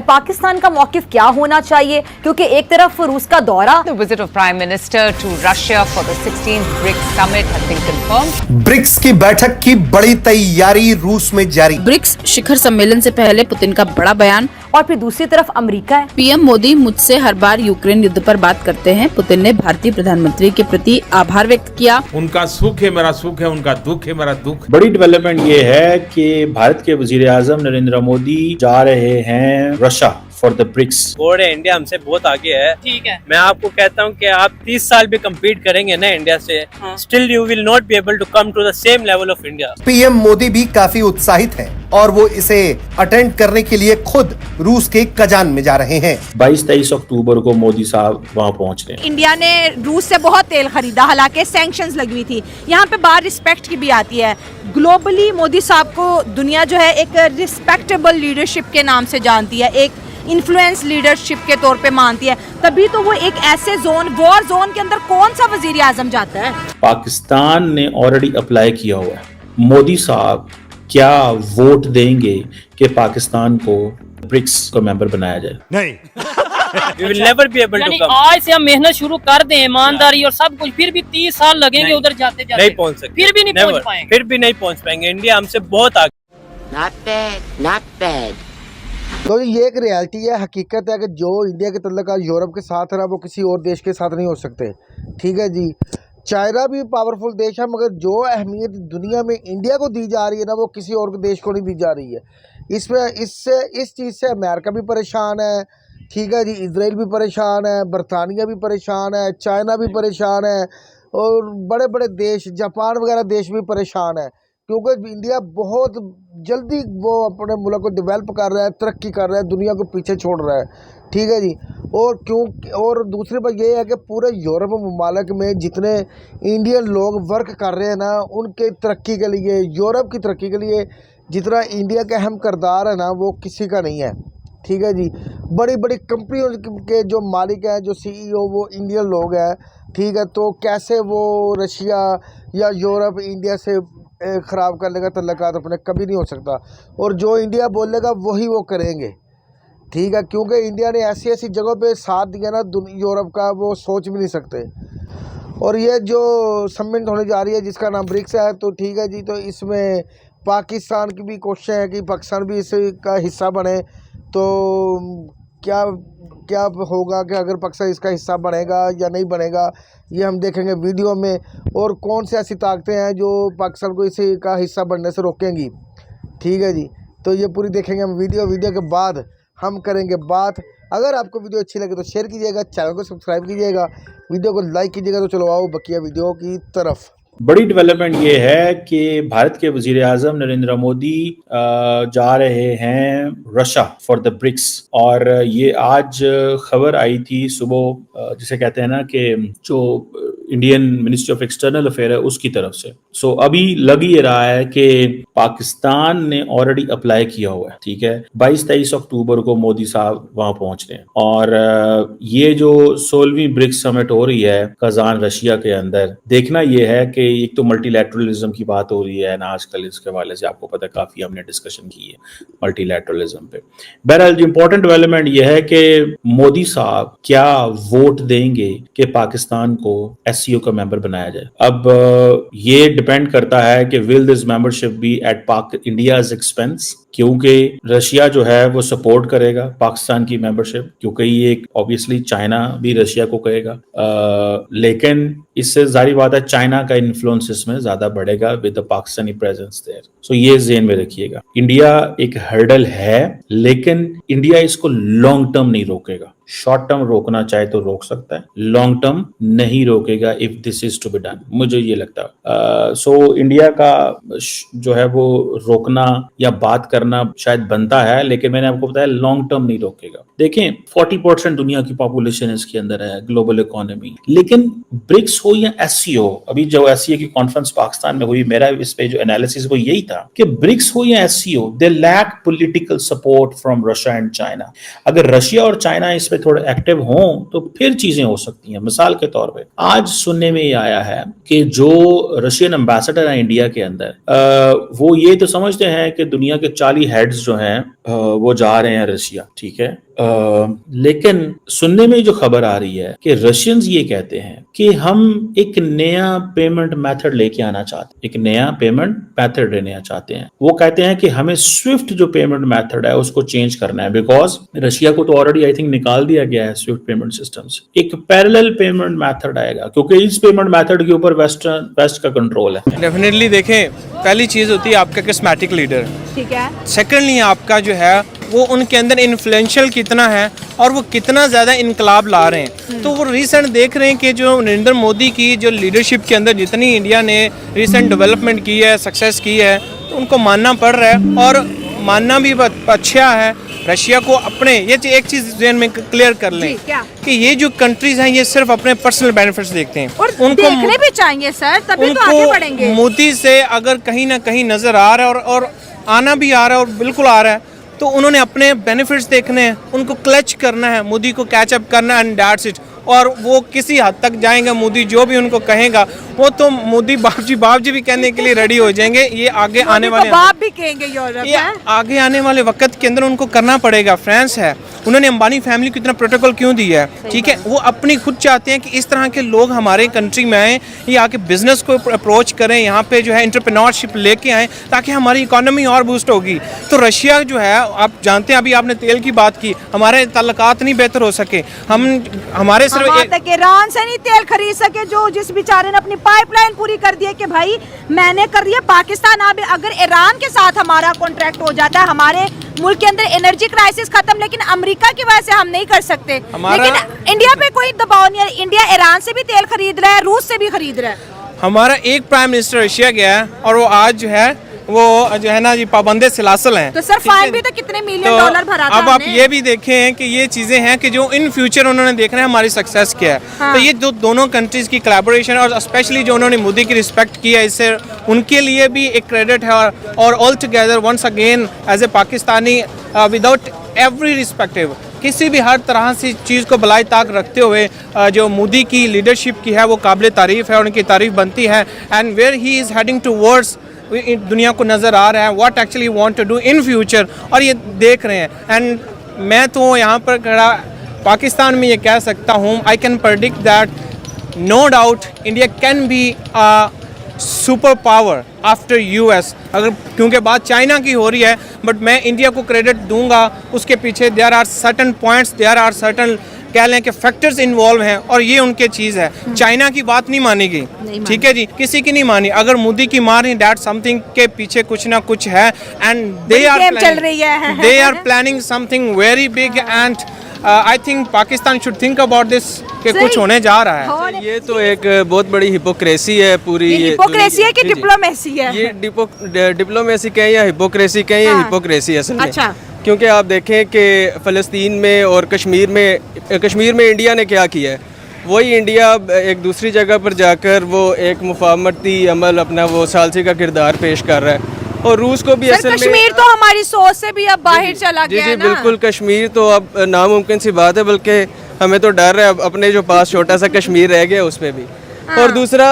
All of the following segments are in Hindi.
पाकिस्तान का मौकिफ क्या होना चाहिए, क्योंकि एक तरफ रूस का दौरा। The visit of Prime Minister to Russia for the 16th BRICS summit has been confirmed. BRICS की बैठक की बड़ी तैयारी रूस में जारी। ब्रिक्स शिखर सम्मेलन से पहले पुतिन का बड़ा बयान। और फिर दूसरी तरफ अमेरिका है। पीएम मोदी मुझसे हर बार यूक्रेन युद्ध पर बात करते हैं। पुतिन ने भारतीय प्रधानमंत्री के प्रति आभार व्यक्त किया। उनका सुख है मेरा सुख है, उनका दुख है मेरा दुख। बड़ी डेवलपमेंट ये है कि भारत के वजीर आजम नरेंद्र मोदी जा रहे हैं Russia for the BRICS. Board है, इंडिया हमसे बहुत आगे है। ठीक है, मैं आपको कहता हूँ कि आप 30 साल भी कम्पीट करेंगे ना इंडिया से, still you will not be able to come to the same level of India. PM Modi भी काफी उत्साहित हैं और वो इसे अटेंड करने के लिए खुद रूस के कजान में जा रहे हैं। 22-23 अक्टूबर को मोदी साहब वहाँ पहुँच रहे हैं। इंडिया ने रूस से बहुत तेल खरीदा, हालांकि सैंक्शंस लगी हुई थी। यहाँ पे बात रिस्पेक्ट की भी आती है। ग्लोबली मोदी साहब को दुनिया जो है एक रिस्पेक्टेबल लीडरशिप के नाम से जानती है, एक इन्फ्लुएंस लीडरशिप के तौर पे मानती है। तभी तो वो एक ऐसे जोन, वॉर जोन के अंदर कौन सा वजीर आजम जाता है? पाकिस्तान ने ऑलरेडी अप्लाई किया हुआ है। मोदी साहब क्या वोट देंगे कि पाकिस्तान को ब्रिक्स का मेंबर बनाया जाए? नहीं। We will never be able to come. आज से हम मेहनत शुरू कर दें, ईमानदारी और सब कुछ, फिर भी 30 साल लगेंगे उधर जाते जाते। नहीं पहुँच सकते, फिर भी नहीं पहुँच पाएंगे। फिर भी नहीं पहुँच पाएंगे। इंडिया हमसे बहुत आगे। Not bad, not bad. तो ये एक रियलिटी है, हकीकत है कि जो इंडिया के तल्लक यूरोप के साथ है ना, वो किसी और देश के साथ नहीं हो सकते। ठीक है जी, चाइना भी पावरफुल देश है, मगर जो अहमियत दुनिया में इंडिया को दी जा रही है ना, वो किसी और देश को नहीं दी जा रही है। इस चीज़ से अमेरिका भी परेशान है। ठीक है जी, इजराइल भी परेशान है, बरतानिया भी परेशान है, चाइना भी परेशान है, और बड़े बड़े देश, जापान वगैरह देश भी परेशान है, क्योंकि इंडिया बहुत जल्दी वो अपने मुल्क को डेवलप कर रहा है, तरक्की कर रहा है, दुनिया को पीछे छोड़ रहा है। ठीक है जी, और दूसरी बात ये है कि पूरे यूरोप ममालिक में जितने इंडियन लोग वर्क कर रहे हैं ना, उनके तरक्की के लिए, यूरोप की तरक्की के लिए जितना इंडिया का अहम किरदार है ना, वो किसी का नहीं है। ठीक है जी, बड़ी बड़ी कंपनियों के जो मालिक हैं, जो सीईओ, वो इंडियन लोग हैं। ठीक है, तो कैसे वो रशिया या यूरोप इंडिया से ख़राब करने का तल्लुकात अपने कभी नहीं हो सकता, और जो इंडिया बोलेगा वही वो करेंगे। ठीक है, क्योंकि इंडिया ने ऐसी ऐसी जगहों पे साथ दिया ना यूरोप का, वो सोच भी नहीं सकते। और ये जो समिट होने जा रही है जिसका नाम ब्रिक्स है, तो ठीक है जी, तो इसमें पाकिस्तान की भी कोशिश है कि पाकिस्तान भी इसका हिस्सा बने। तो क्या होगा कि अगर पाकिस्तान इसका हिस्सा बनेगा या नहीं बनेगा, ये हम देखेंगे वीडियो में। और कौन सी ऐसी ताकतें हैं जो पाकिस्तान को इसी का हिस्सा बनने से रोकेंगी। ठीक है जी, तो ये पूरी देखेंगे हम वीडियो के बाद हम करेंगे बात। अगर आपको वीडियो अच्छी लगे तो शेयर कीजिएगा, चैनल को सब्सक्राइब कीजिएगा, वीडियो को लाइक कीजिएगा। तो चलो आओ बकिया वीडियो की तरफ। बड़ी डेवलपमेंट ये है कि भारत के वजीर आजम नरेंद्र मोदी जा रहे हैं रशिया फॉर द ब्रिक्स। और ये आज खबर आई थी सुबह, जिसे कहते हैं ना कि जो Indian ministry of external affair है उसकी तरफ से। सो अभी लग ये रहा है कि पाकिस्तान ने ऑलरेडी अप्लाई किया हुआ है। ठीक है, 22-23 अक्टूबर को मोदी साहब वहां पहुंच रहे हैं। और ये जो 16वीं ब्रिक्स समिट हो रही है कजान रशिया के अंदर, देखना यह है कि एक तो मल्टीलैटरलिज्म की बात हो रही है ना आजकल, इसके हवाले से आपको पता है काफी हमने डिस्कशन की है मल्टीलैटरलिज्म पे। बहरहाल इंपॉर्टेंट डेवलपमेंट यह है कि मोदी साहब क्या वोट देंगे कि पाकिस्तान को एससीओ का मेंबर बनाया जाए। अब ये डिपेंड करता है कि will this membership be at India's expense, क्योंकि रशिया जो है वो सपोर्ट करेगा पाकिस्तान की मेंबरशिप, क्योंकि ये ऑब्वियसली चाइना भी रशिया को कहेगा। लेकिन इससे जाहिर बात है चाइना का इन्फ्लुएंस इसमें ज्यादा बढ़ेगा with the Pakistani presence there. So ये ज़हन में रखिएगा, इंडिया एक हर्डल है, लेकिन इंडिया इसको लॉन्ग टर्म नहीं रोकेगा। शॉर्ट टर्म रोकना चाहे तो रोक सकता है, लॉन्ग टर्म नहीं रोकेगा if this is to be done, मुझे ये लगता है। सो इंडिया का जो है वो रोकना या बात करना शायद बनता है, लेकिन मैंने आपको बताया लॉन्ग टर्म नहीं रोकेगा। देखें 40% दुनिया की पॉपुलेशन इसके अंदर है, ग्लोबल इकोनॉमी। लेकिन ब्रिक्स हो या एससीओ, अभी जो एससीओ की कॉन्फ्रेंस पाकिस्तान में हुई, मेरा इस पे जो एनालिसिस वो यही था कि ब्रिक्स हो या SCO, they lack political support from Russia and China. अगर रशिया और चाइना इस पे पे थोड़े एक्टिव हों तो फिर चीजें हो सकती हैं। मिसाल के तौर पे आज सुनने में ये आया है कि जो रशियन एम्बेसडर है इंडिया के अंदर, वो ये तो समझते हैं कि दुनिया के 40 हेड्स जो हैं वो जा रहे हैं रशिया, ठीक है। लेकिन सुनने में जो खबर आ रही है कि रशियंस ये कहते हैं कि हम एक नया पेमेंट मेथड लेके आना चाहते हैं, एक नया पेमेंट मेथड लेना चाहते हैं। वो कहते हैं कि हमें स्विफ्ट जो पेमेंट मेथड है उसको चेंज करना है, बिकॉज रशिया को तो ऑलरेडी आई थिंक निकाल दिया गया है स्विफ्ट पेमेंट सिस्टम से। एक पैरेलल पेमेंट मेथड आएगा क्योंकि इस पेमेंट मेथड के ऊपर वेस्ट का कंट्रोल है। डेफिनेटली देखें, पहली चीज होती है आपका करिस्मेटिक लीडर, ठीक है। सेकेंडली आपका जो है वो उनके अंदर इन्फ्लुएंशियल कितना है और वो कितना ज़्यादा इनकलाब ला रहे हैं। तो वो रिसेंट देख रहे हैं कि जो नरेंद्र मोदी की जो लीडरशिप के अंदर जितनी इंडिया ने रिसेंट डेवलपमेंट की है, सक्सेस की है, तो उनको मानना पड़ रहा है और मानना भी अच्छा है। रशिया को अपने ये एक चीज़ ज़हन में क्लियर कर लें कि ये जो कंट्रीज हैं ये सिर्फ अपने पर्सनल बेनिफिट्स देखते हैं और उनको देखने भी चाहिए सर, तभी तो आगे बढ़ेंगे। मोदी से अगर कहीं ना कहीं नजर आ रहा है और आना भी आ रहा है और बिल्कुल आ रहा है, तो उन्होंने अपने बेनिफिट्स देखने हैं, उनको क्लच करना है, मोदी को कैचअप करना है एंड दैट्स इट। और वो किसी हद तक जाएंगे, मोदी जो भी उनको कहेगा वो तो मोदी बाप जी भी कहने के लिए रेडी हो जाएंगे। ये आगे आने वाले बाप भी कहेंगे यूरोप, ये आगे आने वाले वक्त के अंदर उनको करना पड़ेगा। फ्रांस है, उन्होंने अंबानी फैमिली को इतना प्रोटोकॉल क्यों दिया है, ठीक है। वो अपनी खुद चाहते हैं कि इस तरह के लोग हमारे कंट्री में आए, ये आके बिजनेस को अप्रोच करें, यहाँ पे जो है एंटरप्रेन्योरशिप लेके आए ताकि हमारी इकोनॉमी और बूस्ट होगी। तो रशिया जो है, आप जानते हैं, अभी आपने तेल की बात की, हमारे ताल्लुकात नहीं बेहतर हो सके, हमारे तक ईरान से नहीं तेल खरीद सके, जो जिस बेचारे ने अपनी पाइपलाइन पूरी कर दी है कि भाई मैंने कर दिया। पाकिस्तान अब अगर ईरान के साथ हमारा कॉन्ट्रैक्ट हो जाता है, हमारे मुल्क के अंदर एनर्जी क्राइसिस खत्म, लेकिन अमेरिका की वजह से हम नहीं कर सकते। लेकिन इंडिया पे कोई दबाव नहीं है, इंडिया ईरान से भी तेल खरीद रहा है, रूस से भी खरीद रहा है। हमारा एक प्राइम मिनिस्टर रशिया गया है और वो आज जो है वो जो है ना जी पाबंदे सिलासिल हैं। तो सर फाइन भी तो कितने मिलियन डॉलर भरा था। अब आप ये भी देखें हैं कि ये चीजें हैं कि जो इन फ्यूचर उन्होंने देखना है हमारी सक्सेस क्या है। हाँ। तो ये जो दोनों कंट्रीज की कोलैबोरेशन और स्पेशली जो उन्होंने मोदी की रिस्पेक्ट की है, इससे उनके लिए भी एक क्रेडिट है। और all together once again as a Pakistani without every respective, किसी भी हर तरह से चीज़ को भलाई ताक रखते हुए जो मोदी की लीडरशिप की है वो काबिल तारीफ़ है, उनकी तारीफ़ बनती है। And where he is heading towards, दुनिया को नज़र आ रहा है what actually want to do in future, और ये देख रहे हैं। एंड मैं तो यहाँ पर खड़ा पाकिस्तान में ये कह सकता हूँ, I can predict that no doubt India can be super power after US. अगर क्योंकि बात चाइना की हो रही है, बट मैं इंडिया को क्रेडिट दूंगा, उसके पीछे there are certain points, there are certain कह लें कि फैक्टर्स इन्वॉल्व हैं, और ये उनके चीज़ है। चाइना की बात नहीं मानी गई, ठीक है जी, किसी की नहीं मानी। अगर मोदी की मान रही दैट समथिंग के पीछे कुछ ना कुछ है, and they are planning something very big. And I think Pakistan should think about this कि कुछ होने जा रहा है। ये तो एक बहुत बड़ी हिपोक्रेसी है पूरी। ये हिपोक्रेसी है कि डिप्लोमेसी है? ये डिप्लोमेसी कहें या हिपोक्रेसी कहें, ये हिपोक्रेसी है असल में। अच्छा। क्योंकि आप देखें कि फ़लस्तीन में और कश्मीर में इंडिया ने क्या किया है, वही इंडिया एक दूसरी जगह पर जाकर वो एक मुफाहमती अमल अपना वो सालसी का किरदार पेश कर रहा है। और रूस को भी असल में कश्मीर तो हमारी सोच से भी अब बाहर चला गया है ना। बिल्कुल, कश्मीर तो अब नामुमकिन सी बात है, बल्कि हमें तो डर है अपने जो पास छोटा सा कश्मीर रह गया उस पर भी। हाँ। और दूसरा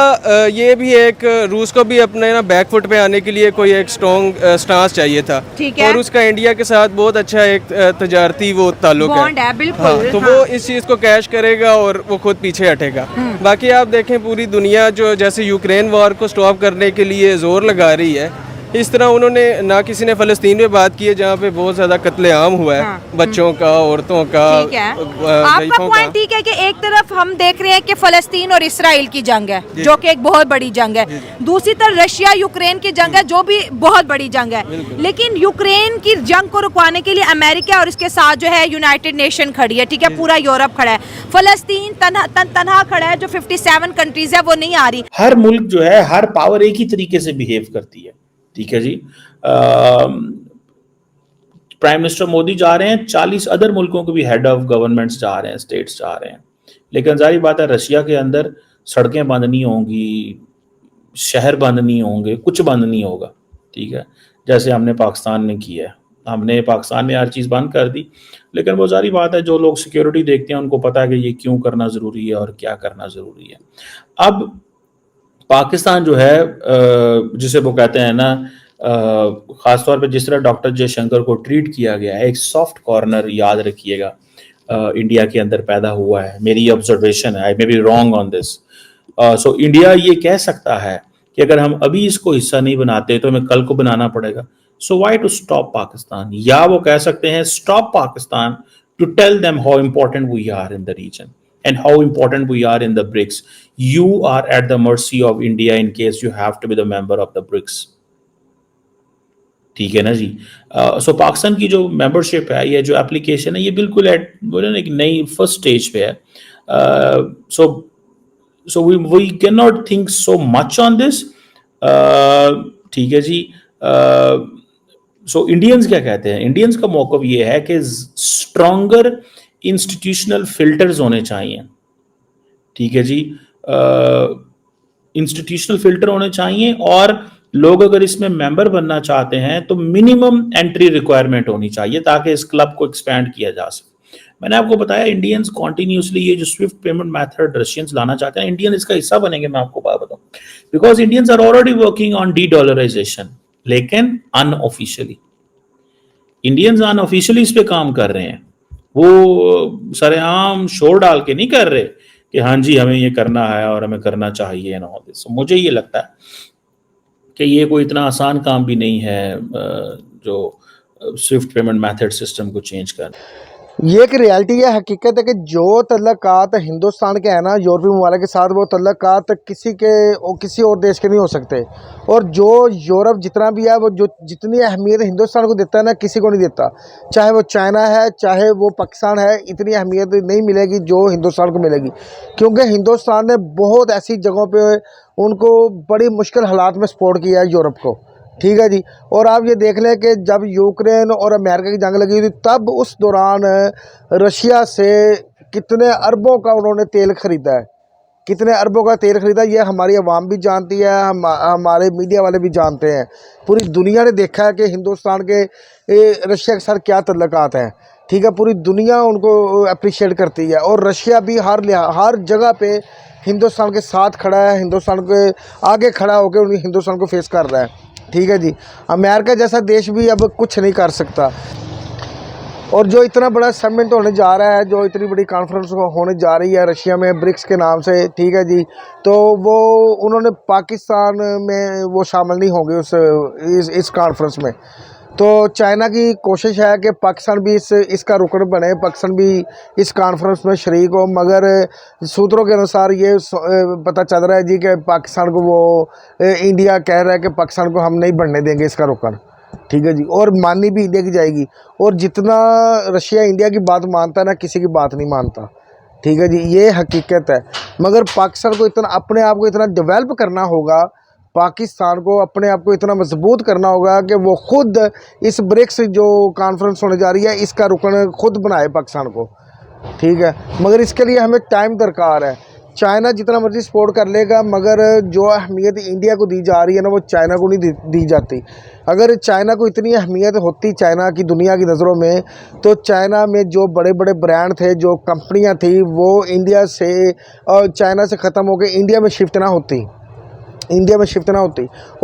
ये भी एक रूस को भी अपने ना बैकफुट पे आने के लिए कोई एक स्ट्रॉन्ग स्टांस चाहिए था, और उसका इंडिया के साथ बहुत अच्छा एक तजारती वो ताल्लुक है। बिल्कुल। हाँ, तो वो इस चीज़ को कैश करेगा और वो खुद पीछे हटेगा। बाकी आप देखें पूरी दुनिया जो जैसे यूक्रेन वॉर को स्टॉप करने के लिए जोर लगा रही है, इस तरह उन्होंने ना किसी ने फ़लस्तीन में बात की है जहाँ पे बहुत ज़्यादा कत्लेआम हुआ है। हाँ। बच्चों का, औरतों का, आपका पॉइंट ठीक है कि एक तरफ हम देख रहे हैं कि फ़लस्तीन और इसराइल की जंग है जो कि एक बहुत बड़ी जंग है, दूसरी तरफ रशिया यूक्रेन की जंग है जो भी बहुत बड़ी जंग है। लेकिन यूक्रेन की जंग को रुकवाने के लिए अमेरिका और इसके साथ जो है यूनाइटेड नेशन खड़ी है, ठीक है, पूरा यूरोप खड़ा है। फ़लस्तीन तनहा खड़ा है, जो 57 कंट्रीज है वो नहीं आ रही। हर मुल्क जो है, हर पावर एक ही तरीके से बिहेव करती है, ठीक है जी। प्राइम मिनिस्टर मोदी जा रहे हैं, 40 अदर मुल्कों के भी हेड ऑफ गवर्नमेंट्स जा रहे हैं, स्टेट्स जा रहे हैं, लेकिन जाहिर बात है रशिया के अंदर सड़कें बंद नहीं होंगी, शहर बंद नहीं होंगे, कुछ बंद नहीं होगा, ठीक है, जैसे हमने पाकिस्तान में किया है। हमने पाकिस्तान में हर चीज़ बंद कर दी, लेकिन वो सारी बात है, जो लोग सिक्योरिटी देखते हैं उनको पता है कि ये क्यों करना ज़रूरी है और क्या करना ज़रूरी है। अब पाकिस्तान जो है, जिसे वो कहते हैं ना, ख़ासतौर पे जिस तरह डॉक्टर जयशंकर को ट्रीट किया गया है, एक सॉफ्ट कॉर्नर याद रखिएगा इंडिया के अंदर पैदा हुआ है। मेरी ऑब्जर्वेशन है, I may be wrong on this. So India ये कह सकता है कि अगर हम अभी इसको हिस्सा नहीं बनाते तो हमें कल को बनाना पड़ेगा। So why to stop Pakistan, या वो कह सकते हैं stop Pakistan to tell them how important we are in the region and how important we are in the BRICS. You are at the mercy of India in case you have to be the member of the BRICS. ठीक है ना जी। सो पाकिस्तान की जो मेंबरशिप है, ये जो एप्लीकेशन है, ये बिल्कुल बोले ना एक नई फर्स्ट स्टेज पे है। So we can not think so much on this. ठीक है जी। सो इंडियंस क्या कहते हैं? इंडियंस का मौक़िफ़ ये है कि स्ट्रॉन्गर इंस्टीट्यूशनल फिल्टर्स होने चाहिए। ठीक है जी। इंस्टीट्यूशनल फिल्टर होने चाहिए, और लोग अगर इसमें मेंबर बनना चाहते हैं तो मिनिमम एंट्री रिक्वायरमेंट होनी चाहिए ताकि इस क्लब को एक्सपैंड किया जा सके। मैंने आपको बताया इंडियंस कॉन्टिन्यूसली ये जो स्विफ्ट पेमेंट मेथड रशियंस लाना चाहते हैं, इंडियन इसका हिस्सा बनेंगे। मैं आपको बात बताऊं, because Indians are already working on de dollarization, लेकिन अनऑफिशियली। इंडियंस अनऑफिशियली इस पे काम कर रहे हैं। वो सरेआम शोर डाल के नहीं कर रहे कि हाँ जी हमें ये करना है और हमें करना चाहिए ना। मुझे ये लगता है कि ये कोई इतना आसान काम भी नहीं है जो स्विफ्ट पेमेंट मेथड सिस्टम को चेंज करना। ये एक रियलिटी है, हकीकत है कि जो तल्लकात हिंदुस्तान के हैं ना यूरोपीय ममालिक के साथ, वो तल्लकात किसी और देश के नहीं हो सकते। और जो यूरोप जितना भी है, वो जो जितनी अहमियत हिंदुस्तान को देता है ना, किसी को नहीं देता। चाहे वो चाइना है, चाहे वो पाकिस्तान है, इतनी अहमियत नहीं मिलेगी जो हिंदुस्तान को मिलेगी। क्योंकि हिंदुस्तान ने बहुत ऐसी जगहों पर उनको बड़ी मुश्किल हालात में सपोर्ट किया है यूरोप को। ठीक है जी। और आप ये देख लें कि जब यूक्रेन और अमेरिका की जंग लगी थी, तब उस दौरान रशिया से कितने अरबों का उन्होंने तेल ख़रीदा है, कितने अरबों का तेल ख़रीदा। ये हमारी आवाम भी जानती है, हमारे मीडिया वाले भी जानते हैं। पूरी दुनिया ने देखा है कि हिंदुस्तान के रशिया के साथ क्या तल्लकात हैं। ठीक है, पूरी दुनिया उनको अप्रिशिएट करती है, और रशिया भी हर जगह पे हिंदुस्तान के साथ खड़ा है, हिंदुस्तान के आगे खड़ा होकर हिंदुस्तान को फेस कर रहा है। ठीक है जी। अमेरिका जैसा देश भी अब कुछ नहीं कर सकता। और जो इतना बड़ा समिट होने जा रहा है, जो इतनी बड़ी कॉन्फ्रेंस होने जा रही है रशिया में ब्रिक्स के नाम से, ठीक है जी, तो वो उन्होंने पाकिस्तान में वो शामिल नहीं होंगे इस कॉन्फ्रेंस में। तो चाइना की कोशिश है कि पाकिस्तान भी इसका रुकन बने, पाकिस्तान भी इस कॉन्फ्रेंस में शरीक हो। मगर सूत्रों के अनुसार ये पता चल रहा है जी कि पाकिस्तान को इंडिया कह रहा है कि पाकिस्तान को हम नहीं बनने देंगे इसका रुकन। ठीक है जी। और माननी भी इंडिया की जाएगी। और जितना रशिया इंडिया की बात मानता है ना, किसी की बात नहीं मानता। ठीक है जी, ये हकीकत है। मगर पाकिस्तान को इतना अपने आप को इतना डेवलप करना होगा, पाकिस्तान को अपने आप को इतना मजबूत करना होगा कि वो खुद इस ब्रिक्स जो कॉन्फ्रेंस होने जा रही है, इसका रुकन खुद बनाए पाकिस्तान को। ठीक है, मगर इसके लिए हमें टाइम दरकार है। चाइना जितना मर्जी सपोर्ट कर लेगा, मगर जो अहमियत इंडिया को दी जा रही है ना, वो चाइना को नहीं दी जाती। अगर चाइना को इतनी अहमियत होती चाइना की दुनिया की नज़रों में, तो चाइना में जो बड़े बड़े ब्रांड थे, जो कंपनियां थी, वो इंडिया से और चाइना से ख़त्म होकर इंडिया में शिफ्ट ना होती,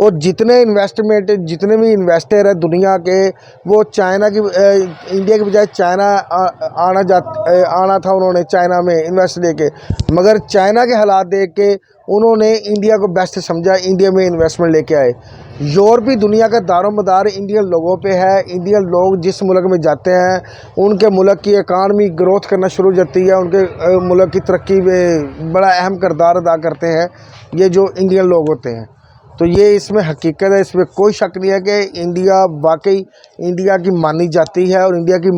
और जितने भी इन्वेस्टर है दुनिया के, वो चाइना की इंडिया के बजाय चाइना आना था। उन्होंने चाइना में इन्वेस्ट लेके, मगर चाइना के हालात देख के उन्होंने इंडिया को बेस्ट समझा, इंडिया में इन्वेस्टमेंट लेके आए। यूरोपी दुनिया का दारोमदार इंडियन लोगों पे है। इंडियन लोग जिस मुल्क में जाते हैं, उनके मुल्क की इकानमी ग्रोथ करना शुरू हो जाती है, उनके मुल्क की तरक्की में बड़ा अहम किरदार अदा करते हैं ये जो इंडियन लोग होते हैं। तो ये इसमें हकीकत है, इसमें कोई शक नहीं है कि इंडिया वाकई इंडिया की मानी जाती है। और इंडिया की,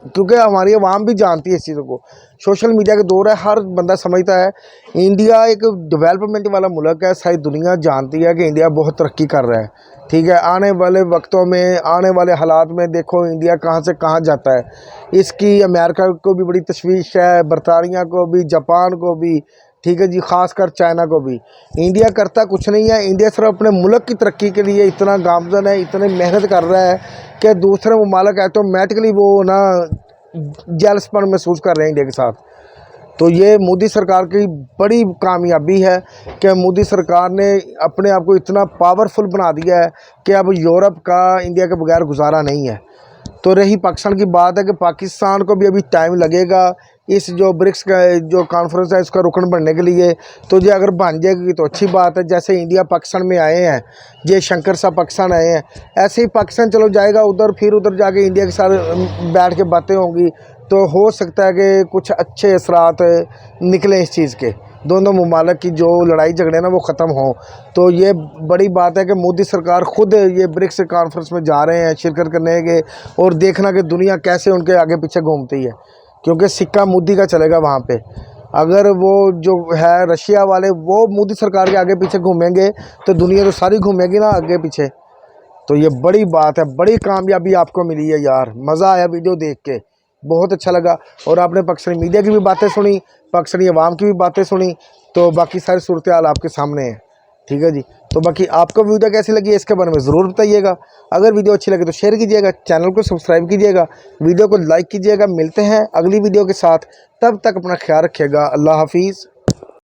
क्योंकि हमारी आवाम भी जानती है इस चीज़ों को। सोशल मीडिया के दौर है, हर बंदा समझता है इंडिया एक डेवलपमेंट वाला मुल्क है। सारी दुनिया जानती है कि इंडिया बहुत तरक्की कर रहा है। ठीक है, आने वाले वक्तों में, आने वाले हालात में देखो इंडिया कहाँ से कहाँ जाता है। इसकी अमेरिका को भी बड़ी तशवीश है, बरतानिया को भी, जापान को भी। ठीक है जी, ख़ासकर चाइना को भी। इंडिया करता कुछ नहीं है। इंडिया सिर्फ अपने मुल्क की तरक्की के लिए इतना गामज़न है, इतनी मेहनत कर रहा है कि दूसरे ममालिक ऑटोमेटिकली वो ना जेलसपन महसूस कर रहे हैं इंडिया के साथ। तो ये मोदी सरकार की बड़ी कामयाबी है कि मोदी सरकार ने अपने आप को इतना पावरफुल बना दिया है कि अब यूरोप का इंडिया के बगैर गुजारा नहीं है। तो रही पाकिस्तान की बात है कि पाकिस्तान को भी अभी टाइम लगेगा इस जो ब्रिक्स का जो कॉन्फ्रेंस है इसका रुकन बनने के लिए। तो ये अगर बन जाएगी तो अच्छी बात है। जैसे इंडिया पाकिस्तान में आए हैं, ये शंकर साहब पाकिस्तान आए हैं, ऐसे ही पाकिस्तान चलो जाएगा उधर, फिर उधर जाके इंडिया के साथ बैठ के बातें होंगी। तो हो सकता है कि कुछ अच्छे असरात निकलें इस चीज़ के, दोनों ममालिक की जो लड़ाई झगड़े ना वो ख़त्म हो। तो ये बड़ी बात है कि मोदी सरकार ख़ुद ये ब्रिक्स कॉन्फ्रेंस में जा रहे हैं शिरकत करने के, और देखना कि दुनिया कैसे उनके आगे पीछे घूमती है, क्योंकि सिक्का मोदी का चलेगा वहाँ पे। अगर वो जो है रशिया वाले वो मोदी सरकार के आगे पीछे घूमेंगे तो दुनिया तो सारी घूमेगी ना आगे पीछे। तो ये बड़ी बात है, बड़ी कामयाबी आपको मिली है यार। मज़ा आया वीडियो देख के, बहुत अच्छा लगा। और आपने पाकिस्तानी मीडिया की भी बातें सुनी, पाकिस्तानी अवाम की भी बातें सुनी, तो बाकी सारी सूरत हाल आपके सामने है। ठीक है जी। तो बाकी आपको वीडियो कैसी लगी इसके बारे में ज़रूर बताइएगा। अगर वीडियो अच्छी लगे तो शेयर कीजिएगा, चैनल को सब्सक्राइब कीजिएगा, वीडियो को लाइक कीजिएगा। मिलते हैं अगली वीडियो के साथ, तब तक अपना ख्याल रखिएगा। अल्लाह हाफिज़।